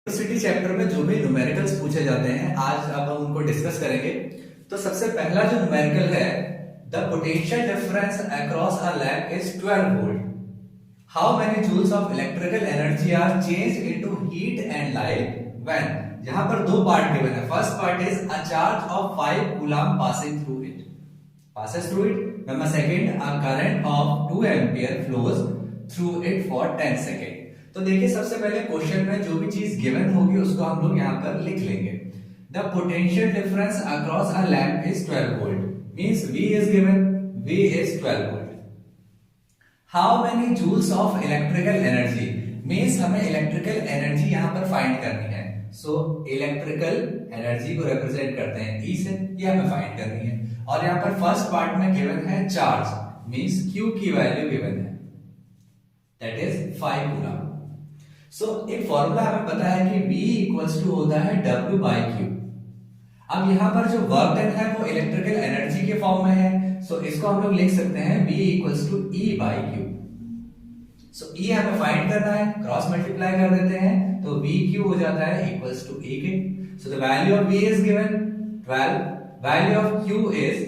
Electricity chapter में जो भी न्यूमेरिकल्स पूछे जाते हैं आज अब हम उनको डिस्कस करेंगे। तो सबसे पहला जो न्यूमेरिकल है, the potential difference across a lamp is 12 volt. How many joules of electrical energy are changed into heat and light when. यहां पर दो पार्ट गिवन है। First part is a charge of 5 coulomb passing through it, passes through it. Number second, a current of 2 ampere flows through it for 10 second. तो देखिए सबसे पहले question में जो भी चीज गिवन होगी उसको हम लोग यहाँ पर लिख लेंगे। The potential difference across a lamp is 12 volt means V is given, V is 12 volt. How many joules of electrical energy means हमें इलेक्ट्रिकल एनर्जी यहाँ पर फाइंड करनी है। सो इलेक्ट्रिकल एनर्जी को रिप्रेजेंट करते हैं E से, ये हमें फाइंड करनी है। और यहाँ पर फर्स्ट पार्ट में गिवन है चार्ज मींस Q की वैल्यू गिवन है, दैट इज 5 कूलम। सो एक फॉर्मूला हमें पता है कि V इक्वल्स टू होता है W बाई Q। अब यहाँ पर जो वर्क डन है वो इलेक्ट्रिकल एनर्जी के फॉर्म में है, सो इसको हम लोग लिख सकते हैं V equals to E by Q। So E हमें फाइंड करना है, क्रॉस मल्टीप्लाई कर देते हैं तो VQ हो जाता है इक्वल्स टू E के। सो the value of V is given 12, value of Q is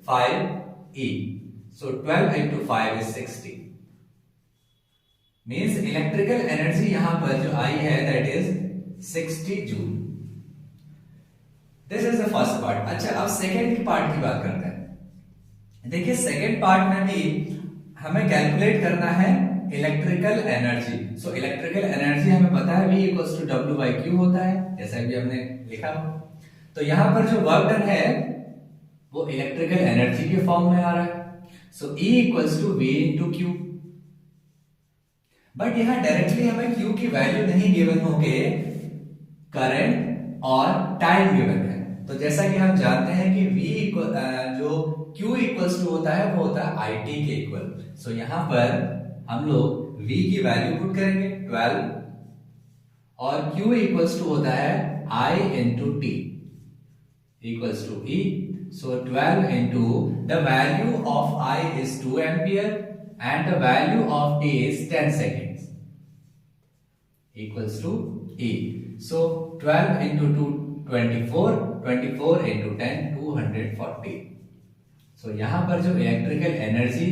5E, so 12 into 5 is 60, means electrical energy यहां पर जो आई है that is 60 joule. This is the first part। अच्छा अब सेकेंड पार्ट की बात करते हैं। देखिए सेकेंड पार्ट में भी हमें कैलकुलेट करना है electrical energy. So electrical energy हमें पता है V equals to W by Q होता है, जैसा भी हमने लिखा हो। तो यहां पर जो वर्क डन है वो इलेक्ट्रिकल एनर्जी के फॉर्म में आ रहा है। So E equals to V into Q। But यहां डायरेक्टली हमें Q की वैल्यू नहीं गिवन होके करंट और टाइम गिवन है। तो जैसा कि हम जानते हैं कि जो Q इक्वल्स टू होता है वो होता है IT के इक्वल। सो यहां पर हम लोग V की वैल्यू पुट करेंगे 12 और Q इक्वल्स टू होता है I into T equals to E. So 12 into the value of I is 2 ampere and the value of T is 10 seconds equals to E. So 12 into 2 24, 24 into 10 240। So यहाँ पर जो electrical energy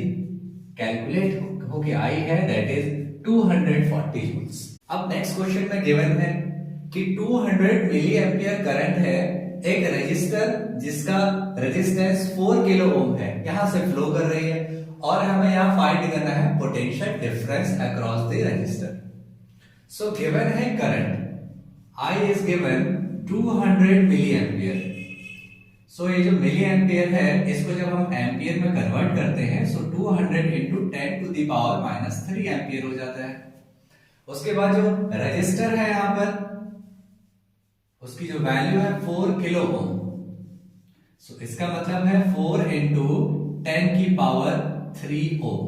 calculate होके आई है that is 240 joules। अब next question में given है कि 200 milli ampere current है एक रेजिस्टर जिसका रेजिस्टेंस 4 किलो ओम है, यहां से फ्लो कर रही है और हमें यहां फाइंड करना है potential difference across the resistor. So given है current I is given 200 milli ampere. सो ये जो मिली एम्पियर है इसको जब हम एम्पियर में कन्वर्ट करते हैं so 200 into 10 to the power minus 3 ampere हो जाता है। उसके बाद जो रेजिस्टर है यहां पर उसकी जो वैल्यू है 4 किलो ओम। सो इसका मतलब है 4 इंटू 10 की पावर 3 ओम।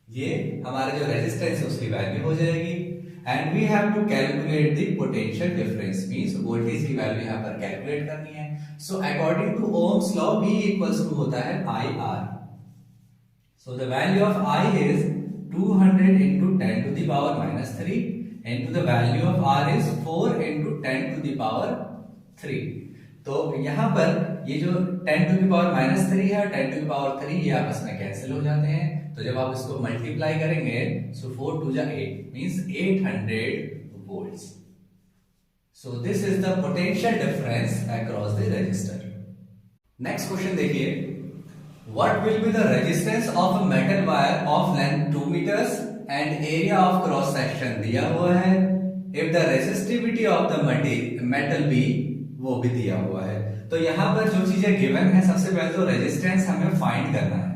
ये हमारा जो रेजिस्टेंस है उसकी वैल्यू हो जाएगी। And we have to calculate the potential difference means voltage की वैल्यू यहां पर कैलकुलेट करनी है। So according to Ohm's law V equals to होता है IR। So the value of I is 200 into 10 to the power minus 3 into the value of R is 4 into 10 to the power 3। तो यहां पर ये जो 10 to the power minus 3 है 10 to the power 3 ये आपस में कैंसिल हो जाते हैं। तो जब आप इसको मल्टीप्लाई करेंगे सो 4 टू जा 8 means 800 volts। So this is the potential difference across the resistor. Next question देखिए, what will be the resistance of a metal wire of length 2 meters and area of cross section दिया हुआ है। If the resistivity of the metal be, वो भी दिया हुआ है। तो यहां पर जो चीजें गिवन है सबसे पहले तो रेजिस्टेंस हमें फाइंड करना है।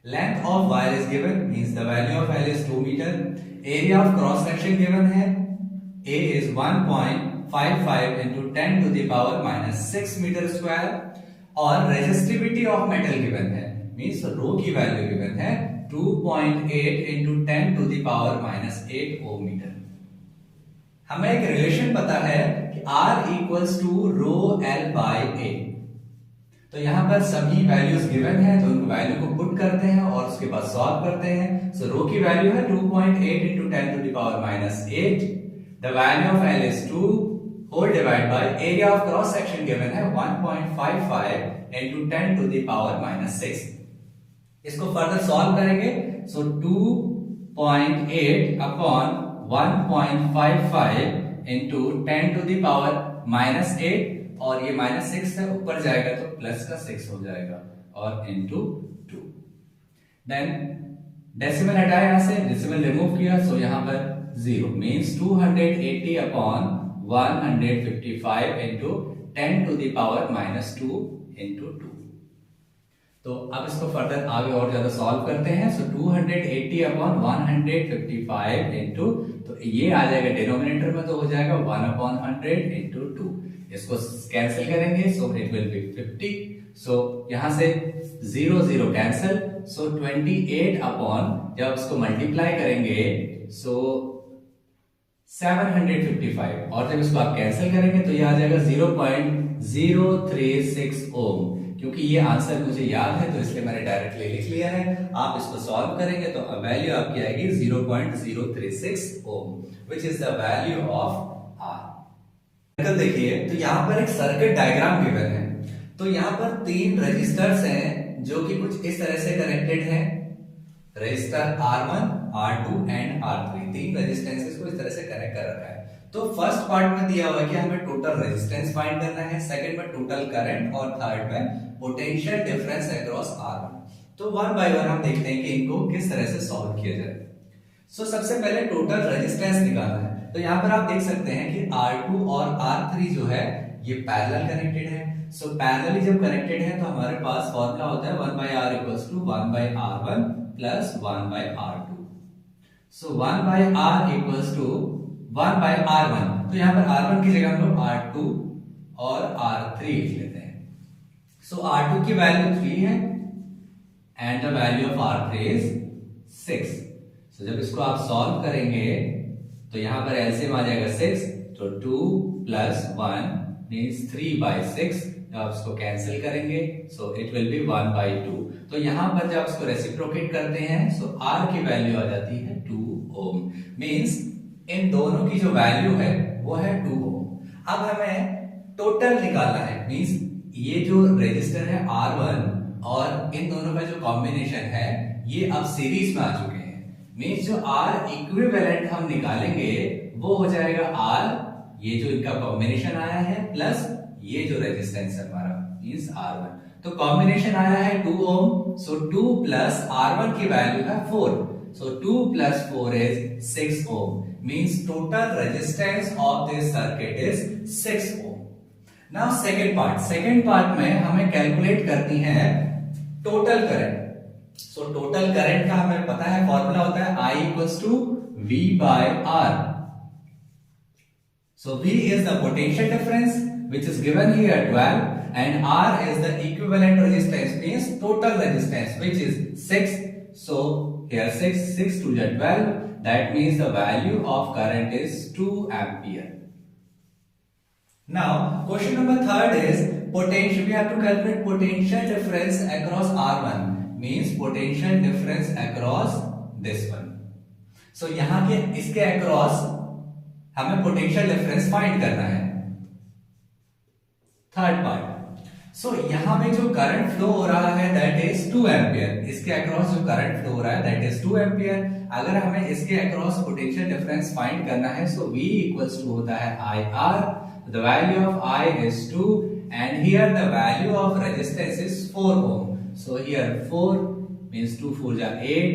Length of wire is given means the value of L is 2 metre. Area of cross section given है A is 1.55 into 10 to the power minus 6 metre square और रेजिस्टिविटी ऑफ मेटल गिवन है means rho की value given है 2.8 into 10 to the power minus 8 ohm metre. हमें एक relation पता है कि R equals to row L by A। तो यहां पर सभी वैल्यूज गिवन है तो उनको वैल्यू को पुट करते हैं और उसके बाद सॉल्व करते हैं। सो रो की वैल्यू है 2.8 into 10 to the power minus 8 the value of L is 2 whole divide by area of cross section given है 1.55 into 10 to the power -6। इसको फर्दर सॉल्व करेंगे। सो 2.8 upon 1.55 into 10 to the power -8, और ये -6 है, ऊपर जाएगा तो प्लस का 6 हो जाएगा, और into 2। देन डेसिमल हटाया, यहां से डेसिमल रिमूव किया, सो यहां पर 0 means 280 upon 155 into 10 to the power -2 into 2। तो अब इसको फर्दर आगे और ज्यादा सॉल्व करते हैं। सो 280 अपॉन 155 इंटू, तो ये आ जाएगा डिनोमिनेटर में, तो हो जाएगा 1 अपॉन 100 इंटू 2। इसको कैंसिल करेंगे, सो इट विल बी 50। सो यहां से 0 0 कैंसिल, सो 28 अपॉन, जब इसको मल्टीप्लाई करेंगे सो 755, और जब इसको आप कैंसिल करेंगे तो ये आ जाएगा 0.036 ओम। क्योंकि ये आंसर मुझे याद है तो इसलिए मैंने डायरेक्टली लिख लिया है। आप इसको सॉल्व करेंगे तो वैल्यू आपकी आएगी 0.036 ohm, which is the value of R. देखिए, तो यहाँ पर एक सर्किट डायग्राम गिवन है। तो यहाँ पर 3 रजिस्टर्स हैं जो कि कुछ इस तरह से कनेक्टेड हैं। Register R1, R2 and R3, 3 resistances को इस तरह से कनेक्ट कर रखा है। तो फर्स्ट पार्ट में दिया हुआ है कि हमें टोटल रेजिस्टेंस फाइंड करना है, सेकंड में टोटल करंट, और थर्ड में पोटेंशियल डिफरेंस अक्रॉस R1। तो वन बाय वन हम देखते हैं कि इनको किस तरह से सॉल्व किया जाए। सो सबसे पहले टोटल रेजिस्टेंस निकालना है। तो यहाँ पर आप देख सकते हैं कि R2 और R3 जो है ये पैरेलल कनेक्टेड है। सो पैरेलली जब कनेक्टेड है तो हमारे पास फॉर्मूला होता है 1/R = 1/R1 प्लस 1/R2। सो 1/R = 1/R1, तो यहां पर R1 की जगह हम लोग R2 और R3 लिख लेते हैं। सो R2 की वैल्यू 3 है and the value of R3 is 6। सो जब इसको आप सॉल्व करेंगे तो यहां पर एलसीएम आ जाएगा 6, तो 2 + 1 मींस 3/6। जब आप इसको कैंसिल करेंगे सो इट विल बी 1/2। तो यहां पर जब इसको रेसिप्रोकेट करते हैं सो R की वैल्यू आ जाती है 2 ओम, मींस इन दोनों की जो वैल्यू है वो है 2 ओम। अब हमें टोटल निकालना है, मींस ये जो रेजिस्टर है R1 और इन दोनों का जो कॉम्बिनेशन है ये अब सीरीज में आ चुके हैं। मींस जो R इक्विवेलेंट हम निकालेंगे वो हो जाएगा R, ये जो इनका कॉम्बिनेशन आया है, प्लस ये जो रेजिस्टेंस है हमारा मींस R1। तो कॉम्बिनेशन आया है 2 ओम, सो 2 प्लस R1 की वैल्यू है 4, सो 2 + 4 is 6 ohm, means total resistance of this circuit is 6 ohm. Now second part में हमें कैलकुलेट करनी है total current. So total current का हमें पता है, फॉर्मूला होता है I = V/R। So V is the potential difference which is given here 12, and R is the equivalent resistance, means total resistance, which is 6. So here 6 to the 12, that means the value of current is 2 ampere. Now question number 3 is potential. We have to calculate potential difference across R1, means potential difference across this one. So यहाँ के इसके across हमें potential difference find करना है। Third part, सो यहां में जो current flow हो रहा है दैट इज 2 एम्पियर। इसके अक्रॉस जो करंट फ्लो हो रहा है दैट इज 2 एम्पियर। अगर हमें इसके अक्रॉस पोटेंशियल डिफरेंस फाइंड करना है सो V = होता है IR, the value of I is 2 and here the value of resistance is 4 ohm. So here 4 means 2 4 जा 8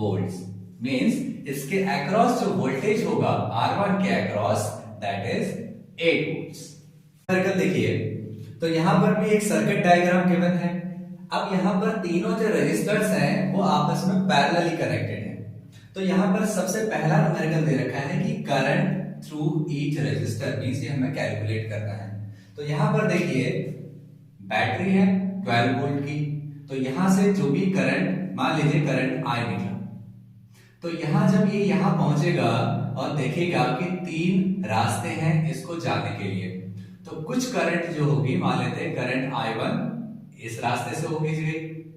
वोल्ट्स, मींस इसके अक्रॉस जो वोल्टेज होगा R1 के across that is 8 volts. Circuit देखिए, तो यहां पर भी एक सर्किट डायग्राम गिवन है। अब यहां पर तीनों जो रेजिस्टर्स हैं वो आपस में पैरेलली कनेक्टेड हैं। तो यहां पर सबसे पहला न्यूमेरिकल दे रखा है कि current through each resistor, means ये हमें कैलकुलेट करना है। तो यहां पर देखिए बैटरी है 12 वोल्ट की, तो यहां से जो भी करंट, मान लीजिए करंट I निकला, तो यहां जब ये यहां पहुंचेगा और देखेगा कि 3 रास्ते हैं इसको जाने के लिए, तो कुछ करंट जो होगी, मान लेते हैं करंट I1 इस रास्ते से होगी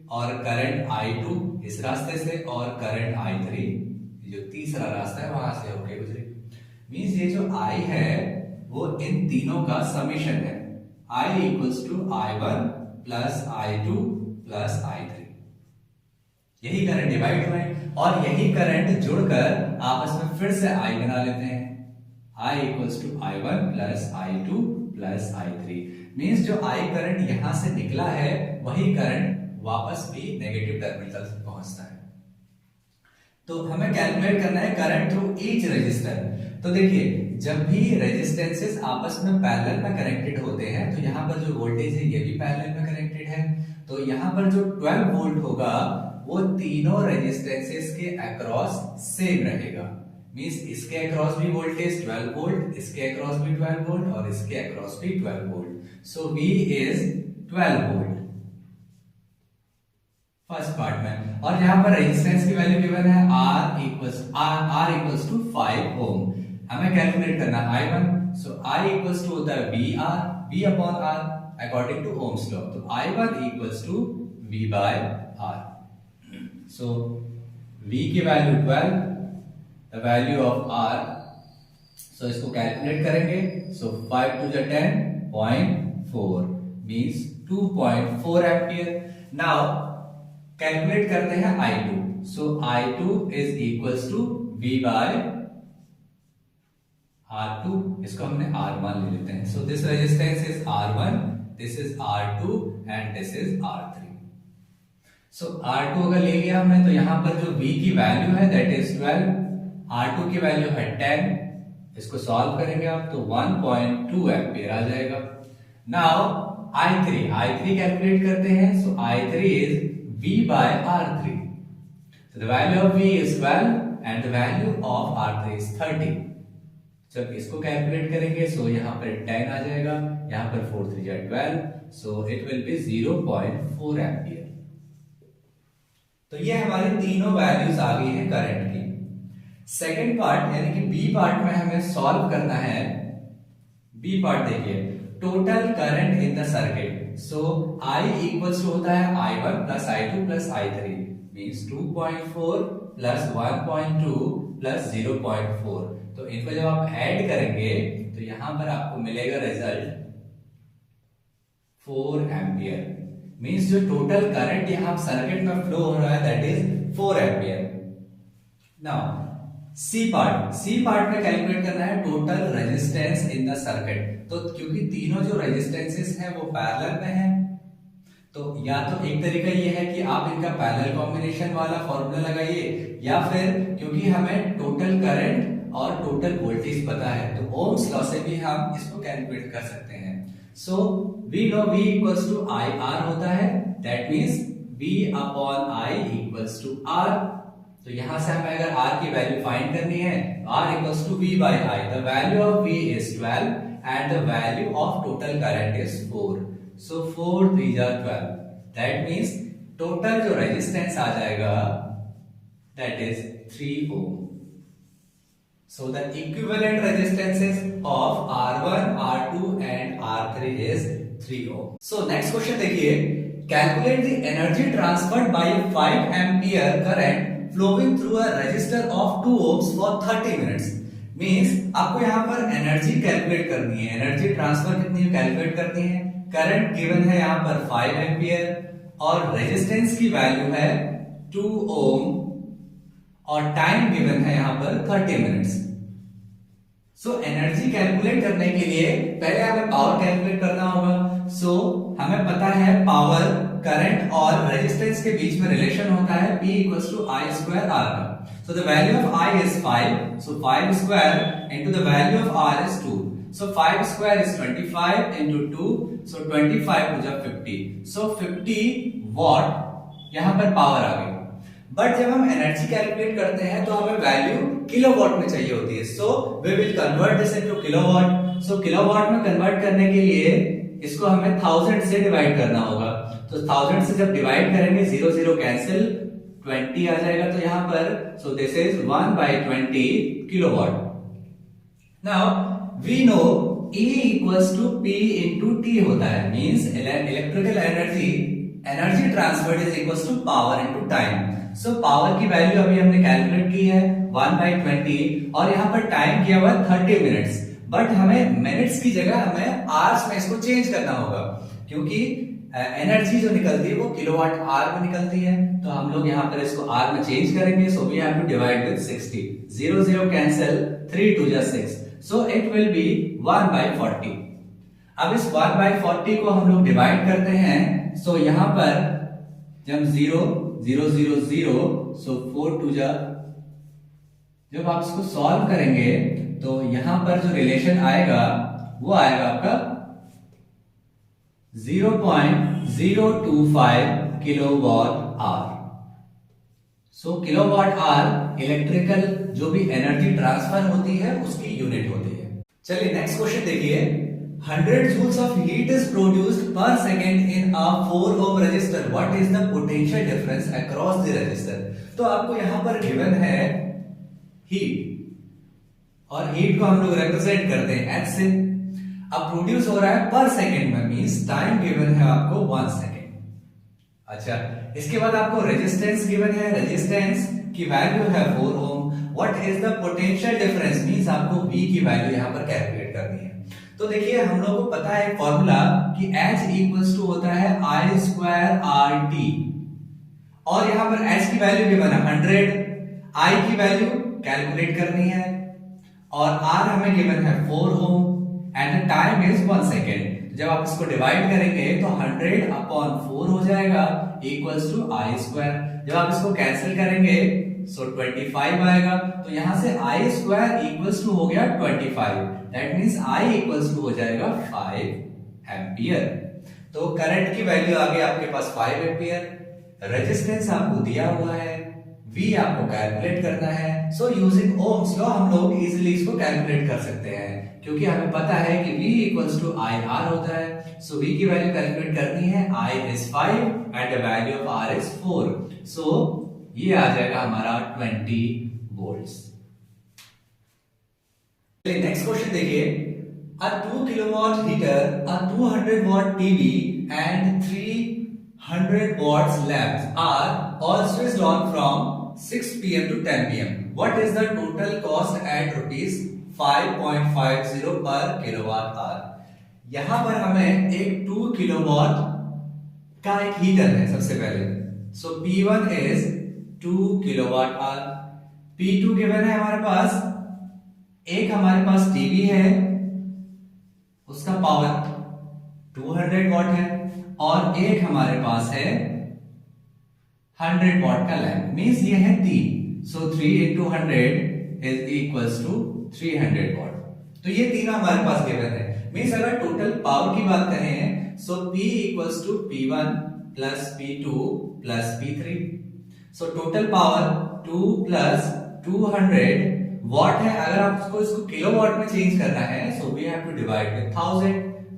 और करंट I2 इस रास्ते से और करंट I3 जो तीसरा रास्ता है वहां से होके गुजरेगी। मींस ये जो I है वो इन तीनों का समेशन है। I equals to I1 plus I2 plus I3। यही करंट डिवाइड हुए और यही करंट जुड़कर आपस में फिर से I बना लेते हैं। I equals to I1 plus I2 plus I3। Means जो I करंट यहां से निकला है वही करंट वापस भी नेगेटिव टर्मिनल तक पहुंचता है। तो हमें कैलकुलेट करना है करंट थ्रू ईच रेजिस्टर। तो देखिए जब भी रेजिस्टेंसेस आपस में पैरेलल में कनेक्टेड होते हैं तो यहाँ पर जो वोल्टेज है ये भी पैरेलल में कनेक्टेड है। तो यहाँ पर जो 12 वोल्ट होगा वो तीनों रेजिस्टेंसेस के अक्रॉस सेम रहेगा। मींस इसके अक्रॉस भी वोल्टेज 12 वोल्ट, इसके अक्रॉस भी 12 वोल्ट और इसके अक्रॉस भी 12 volt. So V is 12 volt first part में। और यहाँ पर रेजिस्टेंस की वैल्यू गिवन है R इक्वल्स टू 5 ओम। हमें कैलकुलेट करना है I1। So I equals to होता है V upon R according to Ohm's law. तो I1 equals to V by R। So V की value 12, the value of R, so इसको calculate करेंगे। So 5 to 10 0.4 means 2.4 ampere. Now calculate करते हैं I2। So I2 is equals to V by R2। इसको हमने R1 ले लेते हैं। So this resistance is R1, this is R2 and this is R3। So R2 अगर ले लिया हमने तो यहां पर जो V की वैल्यू है दैट इज 12, R2 की वैल्यू है 10। इसको सॉल्व करेंगे आप तो 1.2 एम्पियर आ जाएगा। नाउ I3 कैलकुलेट करते हैं। सो I3 is V by R3. So the value of V is 12 and the value of R3 is 30. जब इसको कैलकुलेट करेंगे सो यहाँ पर 10 आ जाएगा, यहाँ पर 4 3 जा 12, so it will be 0.4 ampere. तो ये हमारी तीनों वैल्यूज आ गई हैं करंट की। सेकंड पार्ट यानी कि बी पार्ट में हमें सॉल्व करना है। बी पार्ट देखिए, total current in the circuit. So I equals to होता है I1 plus I2 plus I3 means 2.4 plus 1.2 plus 0.4। तो इनको जब आप ऐड करेंगे तो यहां पर आपको मिलेगा रिजल्ट 4 एम्पियर। मींस जो टोटल करंट यहां सर्किट में फ्लो हो रहा है that is 4 ampere. Now C part में कैलकुलेट करना है total resistance in the circuit. तो क्योंकि तीनों जो रेजिस्टेंसेस हैं वो पैरेलल में हैं, तो या तो एक तरीका ये है कि आप इनका पैरेलल कॉम्बिनेशन वाला फॉर्मूला लगाइए, या फिर क्योंकि हमें टोटल करंट और टोटल वोल्टेज पता है तो ओम्स लॉ से भी हम इसको कैलकुलेट कर सकते हैं। So we know V equals to I R होता है, that means V upon I equals to R। तो यहां से हमें अगर R की वैल्यू फाइंड करनी है, R equals to V by I। The value of V is 12 and the value of total current is 4. So 4 3 जा 12. That means total जो resistance आ जाएगा that is 3 ohm. So the equivalent resistances of R1, R2 and R3 is 3 ohm. So next question देखिए, calculate the energy transferred by a 5 ampere current flowing through a resistor of 2 ohms for 30 minutes. Means आपको यहाँ पर energy calculate करनी है। Energy transfer कितनी calculate करनी है। Current given है यहाँ पर 5 एम्पियर और रेजिस्टेंस की वैल्यू है 2 ओम और टाइम गिवन है यहाँ पर 30 मिनट्स। सो एनर्जी कैलकुलेट करने के लिए पहले हमें पावर कैलकुलेट करना होगा। सो हमें पता है पावर करंट और रेजिस्टेंस के बीच में रिलेशन होता है P equals to I square R का। So the value of I is 5. So 5 square into the value of R is 2. So 5 square is 25 into 2. So 25 to the 50. So 50 watt यहाँ पर power आ गई। But जब हम energy calculate करते हैं तो हमें वैल्यू किलोवाट में चाहिए होती है। So we will convert this into kilowatt. So kilowatt में कन्वर्ट करने के लिए इसको हमें 1000 से डिवाइड करना होगा। तो 1000 से जब डिवाइड करेंगे 0 0 कैंसिल, 20 आ जाएगा। तो यहां पर so this is 1/20 kilowatt. Now we know E equals to P into T होता है। Means electrical energy transferred is equals to power into time. So power की वैल्यू अभी हमने कैलकुलेट की है 1/20 और यहाँ पर टाइम किया हुआ 30 मिनट्स, बट हमें मिनट्स की जगह हमें आवर्स में इसको चेंज करना होगा, क्योंकि एनर्जी जो निकलती है वो किलोवाट आवर में निकलती है। तो हम लोग यहाँ पर इसको आर में चेंज करेंगे, so we have to divide with 60, 0 0 cancel, 3 2 जा 6, सो इट विल बी 1/40। अब इस 1/40 को हम लोग डिवाइड करते हैं, सो यहाँ पर जब 0 0 0 0, सो 4 2 जा, जब आप इसको सॉल्व करेंगे तो यहां पर जो रिलेशन आएगा वो आएगा आपका 0.025 किलोवाट आवर। सो किलोवाट आवर इलेक्ट्रिकल जो भी एनर्जी ट्रांसफर होती है उसकी यूनिट होती है। चलिए नेक्स्ट क्वेश्चन देखिए, 100 joules of heat is produced per second in a 4 ohm resistor. What is the potential difference across the resistor? तो आपको यहां पर गिवन है हीट, और हीट को हम लोग रिप्रेजेंट करते हैं H से। अब प्रोड्यूस हो रहा है पर सेकेंड में, मींस टाइम गिवन है आपको 1 सेकेंड। अच्छा, इसके बाद आपको रेजिस्टेंस गिवन है, रेजिस्टेंस की वैल्यू है 4 ohm. What is the potential difference, means आपको V की वैल्यू यहां पर कैलकुलेट करनी है। तो देखिए हम लोगों को पता है फॉर्मूला कि H इक्वल्स टू होता है I स्क्वायर RT, और यहां पर H की वैल्यू गिवन है 100, I की वैल्यू कैलकुलेट करनी है, और R हमें गिवन है 4 ohm and the time is 1 second. जब आप इसको डिवाइड करेंगे तो 100/4 हो जाएगा इक्वल्स टू I स्क्वायर। जब आप इसको कैंसिल करेंगे सो 25 आएगा, तो यहां से I स्क्वायर इक्वल्स टू हो गया 25, that means I equals to हो जाएगा 5 एम्पियर। तो करंट की वैल्यू आ गई आपके पास 5 एम्पियर। रेजिस्टेंस आपको दिया हुआ है, V आपको कैलकुलेट करना है। सो यूजिंग ओम्स लॉ हम लोग इजीली इसको कैलकुलेट कर सकते हैं, क्योंकि हमें पता है कि V इक्वल्स टू IR होता है। सो V की वैल्यू कैलकुलेट करनी है, I is 5 and the value of R is 4, सो ये आ जाएगा हमारा 20 वोल्ट्स। नेक्स्ट क्वेश्चन देखिए, a 2 kilowatt heater, a 200 watt TV and 300 watts lamps are all switched on from 6 p.m. to 10 p.m. What is the total cost at rupees 5.50 per kilowatt hour? यहां पर हमें एक 2 kilowatt का एक heater है सबसे पहले। सो P1 is 2 kilowatt hour, P2 given है हमारे पास, एक हमारे पास टीवी है उसका पावर 200 वॉट है, और एक हमारे पास है 100 वॉट का लैंप, मींस ये है 3। So 3 into 100 is equals to 300 watt. तो ये तीनों हमारे पास गिवन है, मींस अगर टोटल पावर की बात करें so P equals to P1 plus P2 plus P3। So total power 2 plus 200 watt है। अगर आपको इसको किलोवाट में चेंज करना है so we have to divide with 1000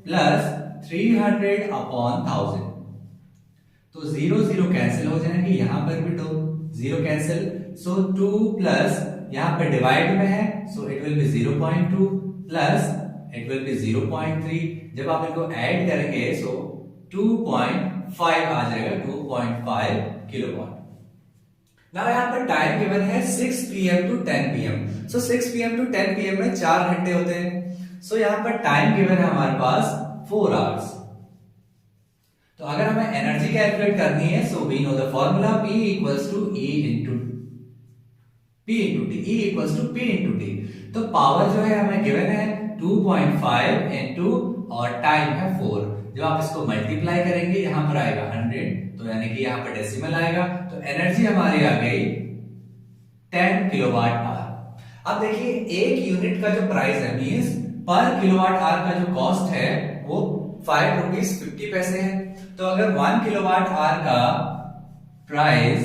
plus 300/1000, तो 0 0 कैंसिल हो जाएंगे, यहां पर भी 0 कैंसिल। सो 2 प्लस यहां पर डिवाइड में है, so it will be 0.2 plus it will be 0.3। जब आप इनको ऐड करेंगे सो 2.5 आ जाएगा, 2.5 किलोवाट। ना यहाँ पर टाइम गिवन है 6 PM to 10 PM। So 6 PM to 10 PM में 4 घंटे होते हैं। सो यहाँ पर टाइम गिवन है हमारे पास 4 आवर्स। तो अगर हमें एनर्जी कैलकुलेट करनी है so we know the formula P equals to E into T, E equals to P into T। तो पावर जो है हमें गिवन है 2.5 इंटू और टाइम है 4। जब आप इसको मल्टीप्लाई करेंगे यहां पर आएगा 100, तो यानी कि यहां पर डेसिमल आएगा, तो एनर्जी हमारी आ गई 10 किलोवाट आवर। अब देखिए एक यूनिट का जो प्राइस है, मींस पर किलोवाट आवर का जो कॉस्ट है वो 5 रुपीज 50 पैसे है। तो अगर 1 किलोवाट आवर का प्राइस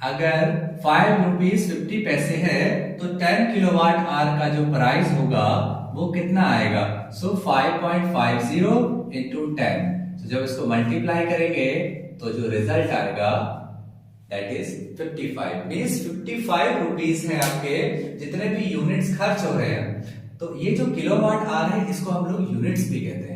अगर 5 रुपीज 50 पैसे है तो 10 किलोवाट आवर का जो प्राइस होगा वो कितना आएगा? सो 5.50 इंटू 10। तो जब इसको मल्टीप्लाई करेंगे तो जो रिजल्ट आएगा दैट इज 55, मींस 55 रुपीज है आपके जितने भी यूनिट्स खर्च हो रहे हैं। तो ये जो किलोवाट आवर है इसको हम लोग यूनिट्स भी कहते हैं।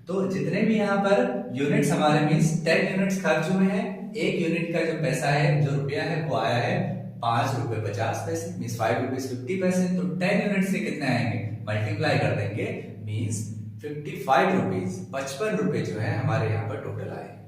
तो जितने भी यहाँ पर यूनिट्स हमारे मींस 10 यूनिट्स खर्च हुए हैं एक यूनिट का जो पैसा है, जो रुपया है, वो आया है 5 रुपए 50 पैसे, मीन्स 5 रुपीज 50 पैसे। तो 10 यूनिट से कितने आएंगे, मल्टीप्लाई कर देंगे, मीन्स 55 रुपीज 55 रुपए जो है हमारे यहाँ पर टोटल आए।